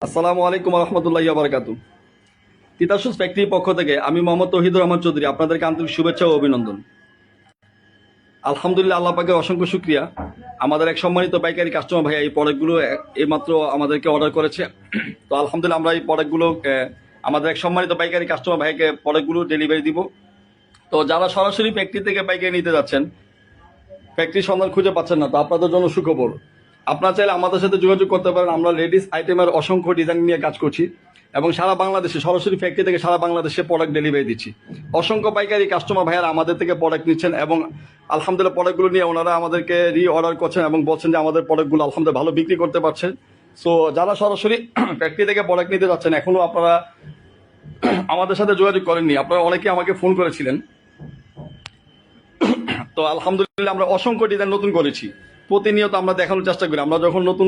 আসসালামু আলাইকুম রহমতুল্লাহি বারাকাতু। তিতাসুস ফ্যাক্টরির পক্ষ থেকে আমি মোহাম্মদ তৌহিদুর রহমান চৌধুরী আপনাদেরকে আন্তরিক শুভেচ্ছা ও অভিনন্দন। আলহামদুলিল্লাহ, আল্লাহ পাকের অসংখ্য শুক্রিয়া। আমাদের এক সম্মানিত পাইকারি কাস্টমার ভাইয়া এই প্রোডাক্টগুলো এইমাত্র আমাদেরকে অর্ডার করেছে। তো আলহামদুলিল্লাহ আমরা এই প্রোডাক্টগুলো আমাদের এক সম্মানিত পাইকারি কাস্টমার ভাইকে প্রোডাক্টগুলো ডেলিভারি দিব। তো যারা সরাসরি ফ্যাক্টরি থেকে পাইকারি নিতে যাচ্ছেন, ফ্যাক্টরির সন্ধান খুঁজে পাচ্ছেন না, তো আপনাদের জন্য সুখবর। আপনারা চাইলে আমাদের সাথে যোগাযোগ করতে পারেন। আমরা লেডিস আইটেমের অসংখ্য ডিজাইন নিয়ে কাজ করছি এবং সারা বাংলাদেশে সরাসরি ফ্যাক্টরি থেকে সারা বাংলাদেশে প্রোডাক্ট ডেলিভারি দিচ্ছি। অসংখ্য পাইকারি কাস্টমার ভাইয়ারা আমাদের থেকে প্রোডাক্ট নিচ্ছেন এবং আলহামদুলিল্লাহ প্রোডাক্টগুলো নিয়ে ওনারা আমাদেরকে অর্ডার করছেন এবং বলছেন যে আমাদের প্রোডাক্টগুলো আলহামদুলিল্লাহ ভালো বিক্রি করতে পারছেন। সো যারা সরাসরি ফ্যাক্টরি থেকে প্রোডাক্ট নিতে যাচ্ছেন, এখনও আপনারা আমাদের সাথে যোগাযোগ করেননি, আপনারা অনেকে আমাকে ফোন করেছিলেন। তো আলহামদুলিল্লাহ আমরা অসংখ্য ডিজাইন নতুন করেছি। প্রতিনিয়ত আমরা দেখানোর চেষ্টা করি, আমরা যখন নতুন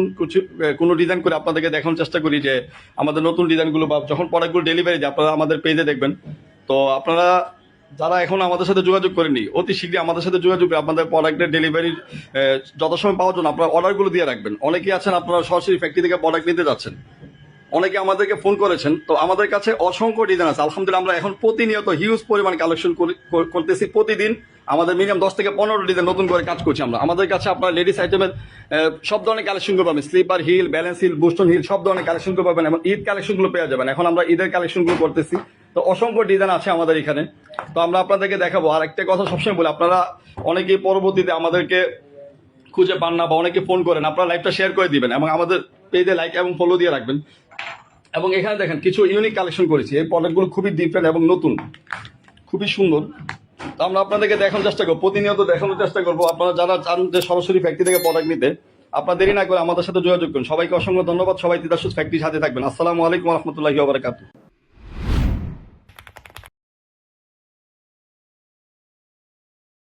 কোনো ডিজাইন করে আপনাদেরকে দেখানোর চেষ্টা করি যে আমাদের নতুন ডিজাইনগুলো, বা যখন প্রোডাক্টগুলো ডেলিভারি দেয় আপনারা আমাদের পেজে দেখবেন। তো আপনারা যারা এখন আমাদের সাথে যোগাযোগ করেনি, অতি শীঘ্রই আমাদের সাথে যোগাযোগ করে আপনাদের প্রোডাক্টের ডেলিভারি যথাসময় পাওয়ার জন্য আপনারা অর্ডারগুলো দিয়ে রাখবেন। অনেকেই আছেন আপনারা সরাসরি ফ্যাক্টরি থেকে প্রোডাক্ট নিতে যাচ্ছেন, অনেকে আমাদেরকে ফোন করেছেন। তো আমাদের কাছে অসংখ্য ডিজাইন আছে আলহামদুলিল্লাহ। আমরা এখন প্রতিনিয়ত হিউজ পরিমাণ কালেকশন করতেছি। প্রতিদিন আমাদের মিনিমাম 10 থেকে 15 ডিজাইন নতুন করে কাজ করছি আমরা। আমাদের কাছে আপনার লেডিস আইটেমের সব ধরনের কালেকশনগুলো পাবেন, slipper heel, balance heel, Boston heel, সব ধরনের কালেকশনগুলো পাবেন এবং ঈদ কালেকশনগুলো পেয়ে যাবেন। এখন আমরা ঈদের কালেকশনগুলো করতেছি। তো অসংখ্য ডিজাইন আছে আমাদের এখানে, তো আমরা আপনাদেরকে দেখাবো। আর একটা কথা সবসময় বলি, আপনারা অনেকেই পরবর্তীতে আমাদেরকে খুঁজে পান না বা অনেকে ফোন করেন, আপনারা লাইভটা শেয়ার করে দিবেন এবং আমাদের পেজে লাইক এবং ফলো দিয়ে রাখবেন। এবং এখানে দেখেন কিছু ইউনিক কালেকশন করেছি। এই প্রোডাক্টগুলো খুবই ডিফারেন্ট এবং নতুন, খুবই সুন্দর। তো আমরা আপনাদেরকে দেখানোর চেষ্টা করবো, প্রতিনিয়ত দেখানোর চেষ্টা করবো। আপনারা যারা চান যে সরাসরি ফ্যাক্টরি থেকে প্রোডাক্ট নিতে, আপনারা দেরি না করে আমাদের সাথে যোগাযোগ করুন। সবাইকে অসংখ্য ধন্যবাদ। সবাই তিতাসুস ফ্যাক্টরির সাথে থাকবেন। আসসালামু আলাইকুম রহমতুল্লাহি ওয়া বারাকাতুহু।